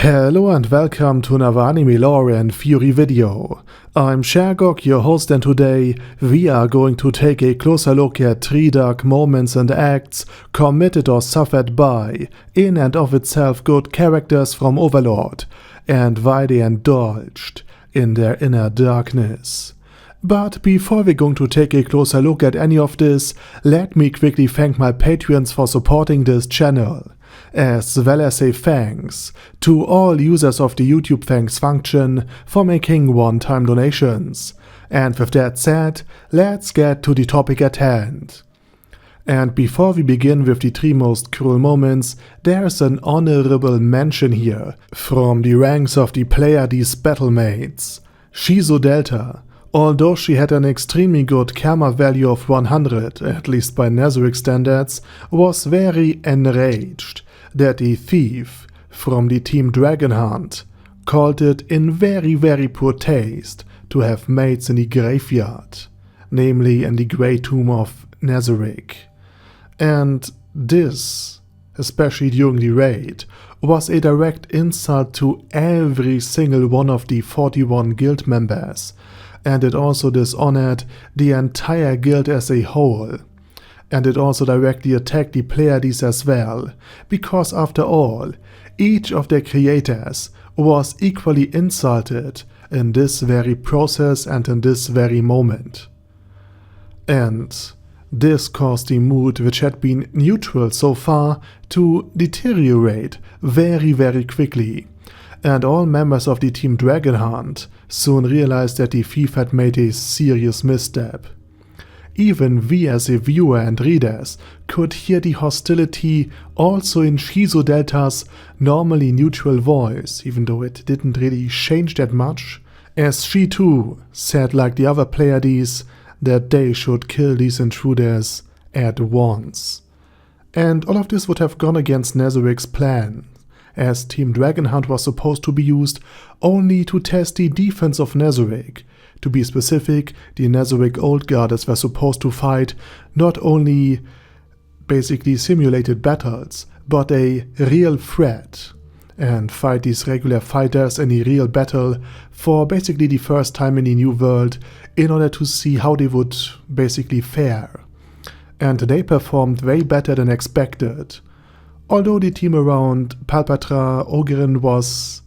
Hello and welcome to another anime lore and theory video. I'm Shergok, your host, and today we are going to take a closer look at 3 dark moments and acts committed or suffered by, in and of itself good characters from Overlord, and why they indulged in their inner darkness. But before we're going to take a closer look at any of this, let me quickly thank my patrons for supporting this channel, as well as say thanks to all users of the YouTube thanks function for making one-time donations. And with that said, let's get to the topic at hand. And before we begin with the 3 most cruel moments, there's an honorable mention here from the ranks of the Pleiades battlemates. Shizu Delta, although she had an extremely good karma value of 100, at least by Nezaric standards, was very enraged that the thief from the Team Dragonhunt called it in very poor taste to have mates in the graveyard, namely in the Grey Tomb of Nezaric. And this, especially during the raid, was a direct insult to every single one of the 41 guild members, and it also dishonored the entire guild as a whole. And it also directly attacked the Pleiades as well, because after all, each of their creators was equally insulted in this very process and in this very moment. And this caused the mood, which had been neutral so far, to deteriorate very quickly. And all members of the Team Dragonhunt soon realized that the thief had made a serious misstep. Even we as a viewer and readers could hear the hostility also in Shizu Delta's normally neutral voice, even though it didn't really change that much, as she too said, like the other Pleiades, that they should kill these intruders at once. And all of this would have gone against Nezaric's plan, as Team Dragonhunt was supposed to be used only to test the defense of Nezaric. To be specific, the Nezaric Old Guards were supposed to fight not only basically simulated battles, but a real threat, and fight these regular fighters in a real battle for basically the first time in the new world in order to see how they would basically fare. And they performed way better than expected. Although the team around Palpatra Ogrin was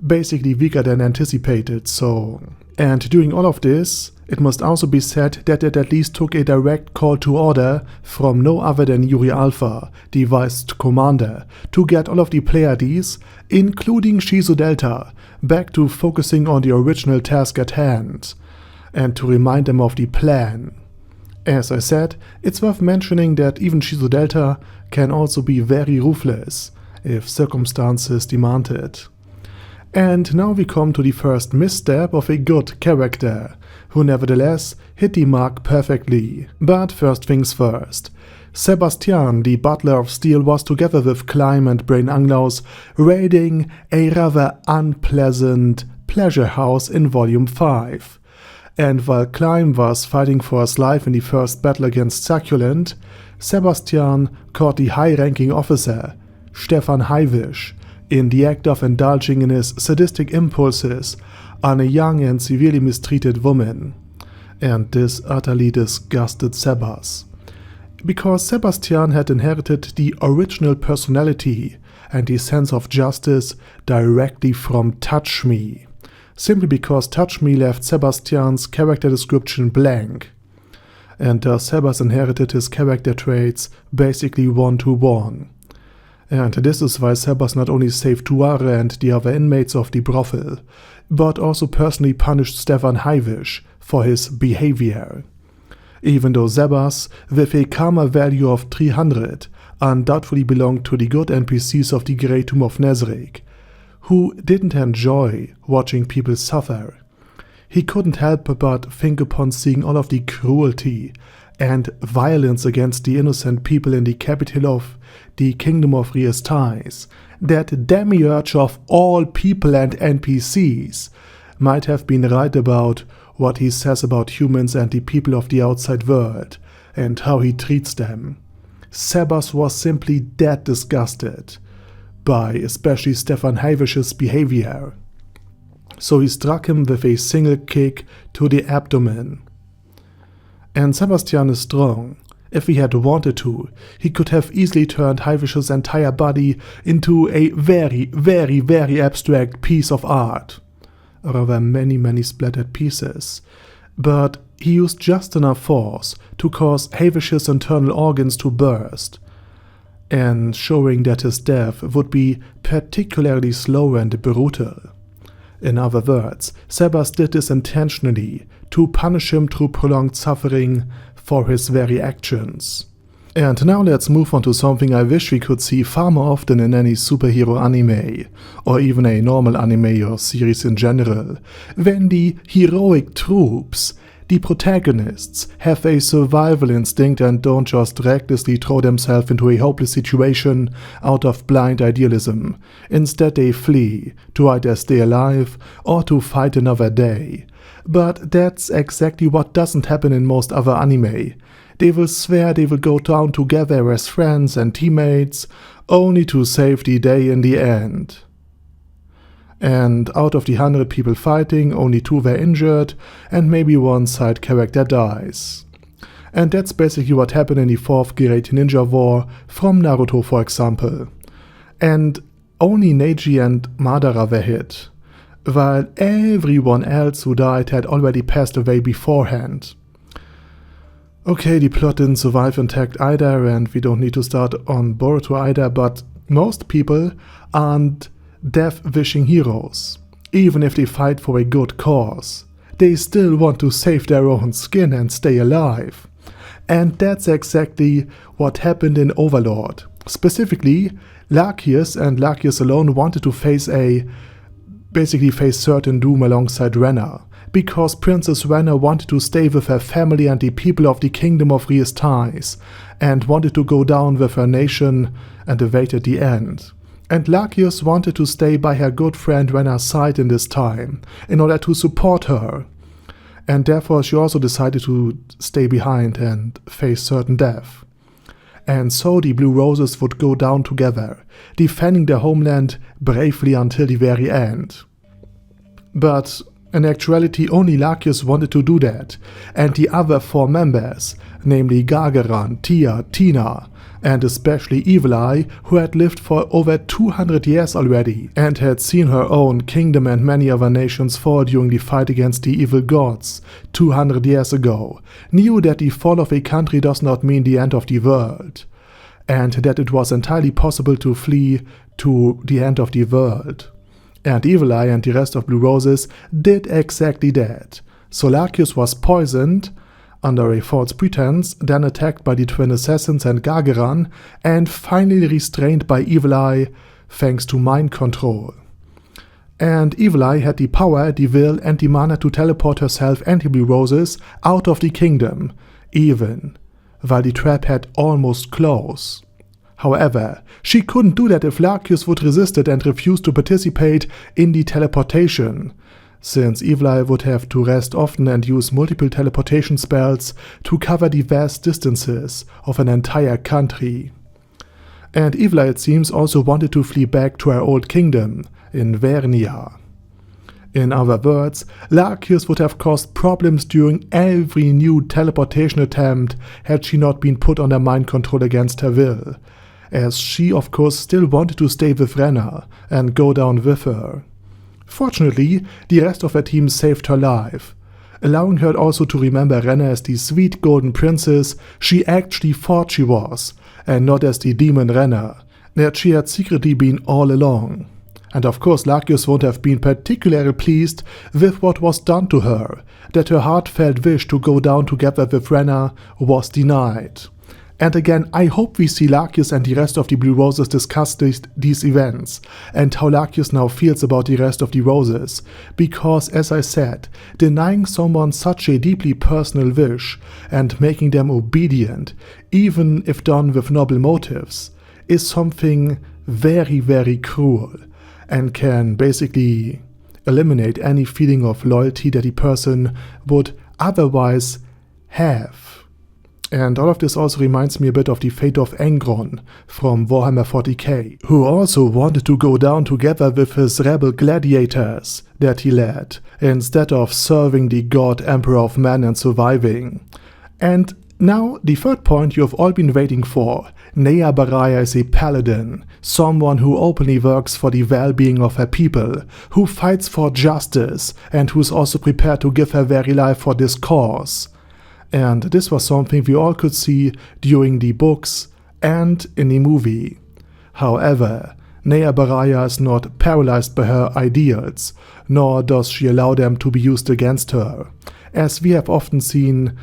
basically weaker than anticipated, so... And during all of this, it must also be said that it at least took a direct call to order from no other than Yuri Alpha, the vice commander, to get all of the Pleiades, including Shizu Delta, back to focusing on the original task at hand, and to remind them of the plan. As I said, it's worth mentioning that even Shizu Delta can also be very ruthless, if circumstances demand it. And now we come to the first misstep of a good character, who nevertheless hit the mark perfectly. But first things first. Sebastian, the Butler of Steel, was together with Climb and Brain Anglaus raiding a rather unpleasant pleasure house in Volume 5. And while Climb was fighting for his life in the first battle against Succulent, Sebastian caught the high-ranking officer, Stefan Heivisch, in the act of indulging in his sadistic impulses on a young and severely mistreated woman. And this utterly disgusted Sebas, because Sebastian had inherited the original personality and the sense of justice directly from Touch Me, simply because Touch Me left Sebastian's character description blank, and thus Sebas inherited his character traits basically one-to-one. And this is why Sebas not only saved Tuare and the other inmates of the brothel, but also personally punished Stefan Heivisch for his behavior. Even though Sebas, with a karma value of 300, undoubtedly belonged to the good NPCs of the Grey Tomb of Nezaric, who didn't enjoy watching people suffer, he couldn't help but think upon seeing all of the cruelty and violence against the innocent people in the capital of the Kingdom of Riestais, that demiurge of all people and NPCs might have been right about what he says about humans and the people of the outside world, and how he treats them. Sebas was simply that disgusted. by especially Stefan Havish's behavior. So he struck him with a single kick to the abdomen. And Sebastian is strong. If he had wanted to, he could have easily turned Havish's entire body into a very, very, very abstract piece of art. Rather many splattered pieces. But he used just enough force to cause Havish's internal organs to burst, and showing that his death would be particularly slow and brutal. In other words, Sebas did this intentionally to punish him through prolonged suffering for his very actions. And now let's move on to something I wish we could see far more often in any superhero anime, or even a normal anime or series in general, when the heroic troops, the protagonists, have a survival instinct and don't just recklessly throw themselves into a hopeless situation out of blind idealism. Instead they flee, to either stay alive or to fight another day. But that's exactly what doesn't happen in most other anime. They will swear they will go down together as friends and teammates, only to save the day in the end. And out of the 100 people fighting, only 2 were injured, and maybe 1 side character dies. And that's basically what happened in the 4th Great Ninja War from Naruto, for example. And only Neji and Madara were hit, while everyone else who died had already passed away beforehand. Okay, the plot didn't survive intact either, and we don't need to start on Boruto either, but most people aren't death-wishing heroes. Even if they fight for a good cause, they still want to save their own skin and stay alive. And that's exactly what happened in Overlord. Specifically, Lakius and Lakius alone wanted to face certain doom alongside Renna, because Princess Renna wanted to stay with her family and the people of the Kingdom of Riestais, and wanted to go down with her nation and awaited the end. And Lakius wanted to stay by her good friend Renna's side in this time, in order to support her. And therefore she also decided to stay behind and face certain death. And so the Blue Roses would go down together, defending their homeland bravely until the very end. But in actuality, only Lakius wanted to do that, and the other 4 members, namely Gargeran, Tia, Tina, and especially Evil Eye, who had lived for over 200 years already, and had seen her own kingdom and many other nations fall during the fight against the evil gods 200 years ago, knew that the fall of a country does not mean the end of the world, and that it was entirely possible to flee to the end of the world. And Evil Eye and the rest of Blue Roses did exactly that. So Lakius was poisoned, under a false pretense, then attacked by the twin assassins and Gargeran, and finally restrained by Evil Eye thanks to mind control. And Evil Eye had the power, the will, and the mana to teleport herself and the Blue Roses out of the kingdom, even while the trap had almost closed. However, she couldn't do that if Lakius would resist it and refuse to participate in the teleportation, since Evil Eye would have to rest often and use multiple teleportation spells to cover the vast distances of an entire country. And Evil Eye, it seems, also wanted to flee back to her old kingdom, in Vernia. In other words, Lakius would have caused problems during every new teleportation attempt had she not been put under mind control against her will, as she of course still wanted to stay with Renna and go down with her. Fortunately, the rest of her team saved her life, allowing her also to remember Renna as the sweet golden princess she actually thought she was, and not as the demon Renna that she had secretly been all along. And of course Lakius won't have been particularly pleased with what was done to her, that her heartfelt wish to go down together with Renna was denied. And again, I hope we see Lakius and the rest of the Blue Roses discuss these events, and how Lakius now feels about the rest of the Roses, because, as I said, denying someone such a deeply personal wish and making them obedient, even if done with noble motives, is something very, very cruel, and can basically eliminate any feeling of loyalty that a person would otherwise have. And all of this also reminds me a bit of the fate of Angron from Warhammer 40k, who also wanted to go down together with his rebel gladiators that he led, instead of serving the god Emperor of Men and surviving. And now, the third point you've all been waiting for. Nea Baraya is a paladin, someone who openly works for the well-being of her people, who fights for justice, and who's also prepared to give her very life for this cause. And this was something we all could see during the books and in the movie. However, Nea Baraya is not paralyzed by her ideals, nor does she allow them to be used against her. As we have often seen,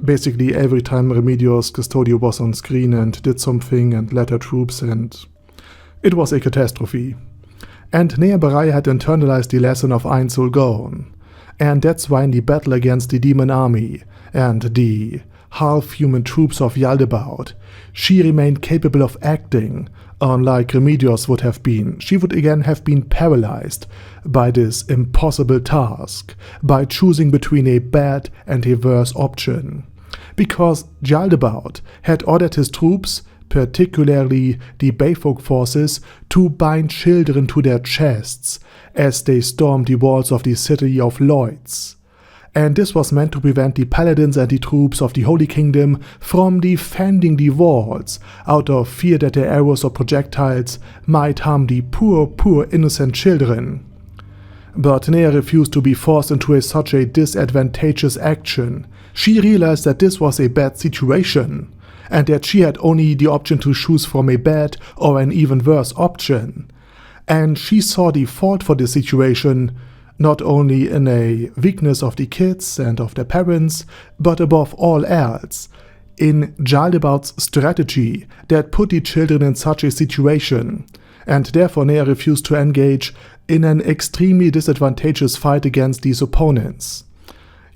basically every time Remedios Custodio was on screen and did something and led her troops, and it was a catastrophe. And Nea Baraya had internalized the lesson of Ein Soll Gone. And that's why in the battle against the demon army and the half-human troops of Yaldabaoth, she remained capable of acting, unlike Remedios would have been. She would again have been paralyzed by this impossible task, by choosing between a bad and a worse option. Because Yaldabaoth had ordered his troops, particularly the Bayfolk forces, to bind children to their chests as they stormed the walls of the city of Lloyds. And this was meant to prevent the paladins and the troops of the Holy Kingdom from defending the walls, out of fear that their arrows or projectiles might harm the poor innocent children. But Nea refused to be forced into such a disadvantageous action. She realized that this was a bad situation, and that she had only the option to choose from a bad or an even worse option. And she saw the fault for this situation not only in a weakness of the kids and of their parents, but above all else, in Yaldabaoth's strategy that put the children in such a situation, and therefore Nea refused to engage in an extremely disadvantageous fight against these opponents.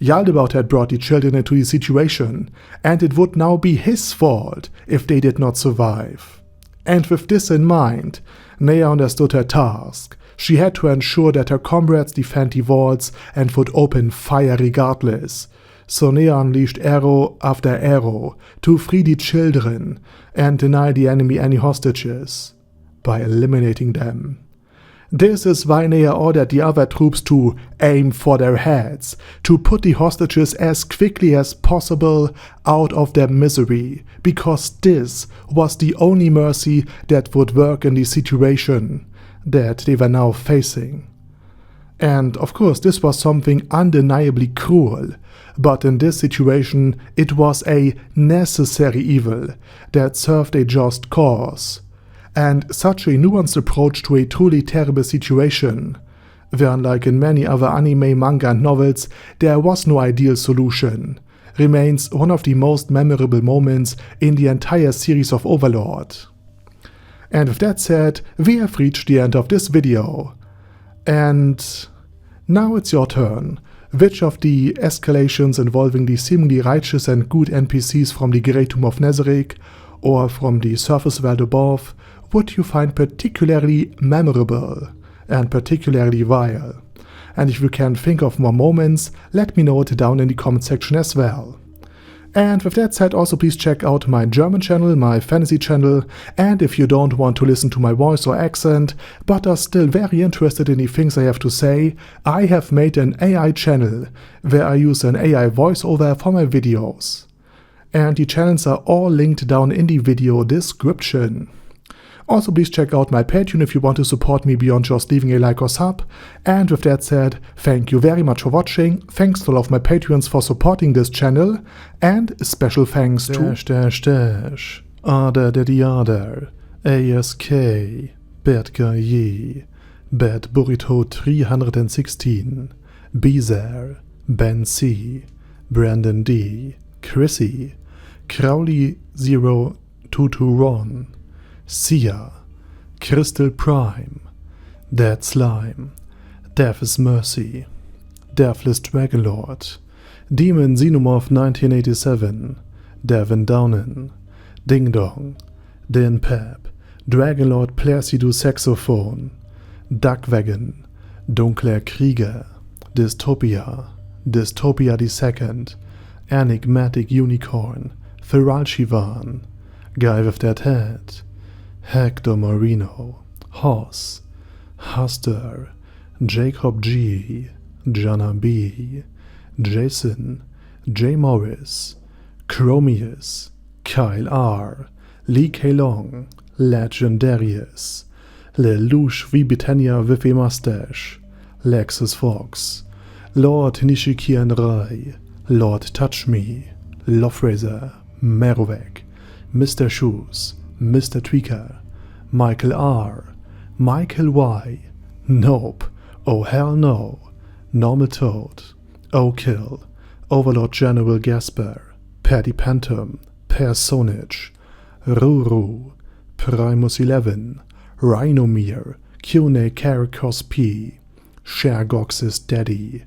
Yaldabaoth had brought the children into the situation, and it would now be his fault if they did not survive. And with this in mind, Nea understood her task. She had to ensure that her comrades defend the walls and would open fire regardless. So Nea unleashed arrow after arrow to free the children and deny the enemy any hostages, by eliminating them. This is why Nea ordered the other troops to aim for their heads, to put the hostages as quickly as possible out of their misery, because this was the only mercy that would work in the situation that they were now facing. And of course this was something undeniably cruel, but in this situation it was a necessary evil that served a just cause. And such a nuanced approach to a truly terrible situation, where unlike in many other anime, manga and novels there was no ideal solution, remains one of the most memorable moments in the entire series of Overlord. And with that said, we have reached the end of this video. And now it's your turn. Which of the escalations involving the seemingly righteous and good NPCs from the Great Tomb of Nezarec or from the surface world above would you find particularly memorable and particularly vile? And if you can think of more moments, let me know it down in the comment section as well. And with that said, also please check out my German channel, my fantasy channel, and if you don't want to listen to my voice or accent, but are still very interested in the things I have to say, I have made an AI channel, where I use an AI voiceover for my videos. And the channels are all linked down in the video description. Also please check out my Patreon if you want to support me beyond just leaving a like or sub. And with that said, thank you very much for watching, thanks to all of my Patreons for supporting this channel, and special thanks to Ada Daddy Ada, ASK, Bad Guy Ye, Bad Burrito 316, Bezer, Ben C, Brandon D, Chrissy, Crowley 0221, Sia, Crystal Prime, Dead Slime, Death is Mercy, Deathless Dragonlord, Demon Xenomorph 1987, Devin Downen, Ding Dong, Din Pep, Dragonlord Placido Saxophone, Duckwagon, Dunkler Krieger, Dystopia, Dystopia II, Enigmatic Unicorn, Thiralchivan, Guy with That Head, Hector Moreno, Hoss, Huster, Jacob G, Jana B, Jason, J. Morris, Chromius, Kyle R, Lee K. Long, Legendarius, Lelouch V. Britannia with a Mustache, Lexus Fox, Lord Nishiki and Rai, Lord Touch Me, Lofrazer, Merovec, Mr. Shoes, Mr. Tweaker, Michael R, Michael Y, Nope, Oh Hell No, Normal Toad, O'Kill, Overlord General Gasper, Paddy Pantum, Personage, Ruru, Primus 11, Rhinomere, Cune Caracos P, Shergox's Daddy,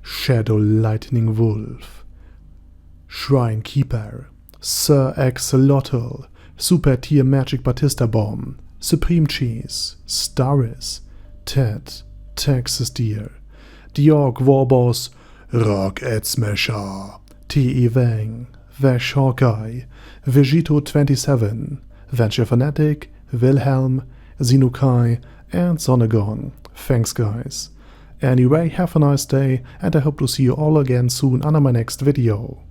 Shadow Lightning Wolf, Shrine Keeper, Sir Axolotl, Super Tier Magic Batista Bomb, Supreme Cheese, Staris, Ted, Texas Deer, Diorg Warboss, Rock Ed Smasher, T.E. Wang, Vash Hawkeye, Vegito 27, Venture Fanatic, Wilhelm, Zinukai, and Sonagon. Thanks guys. Anyway, have a nice day, and I hope to see you all again soon under my next video.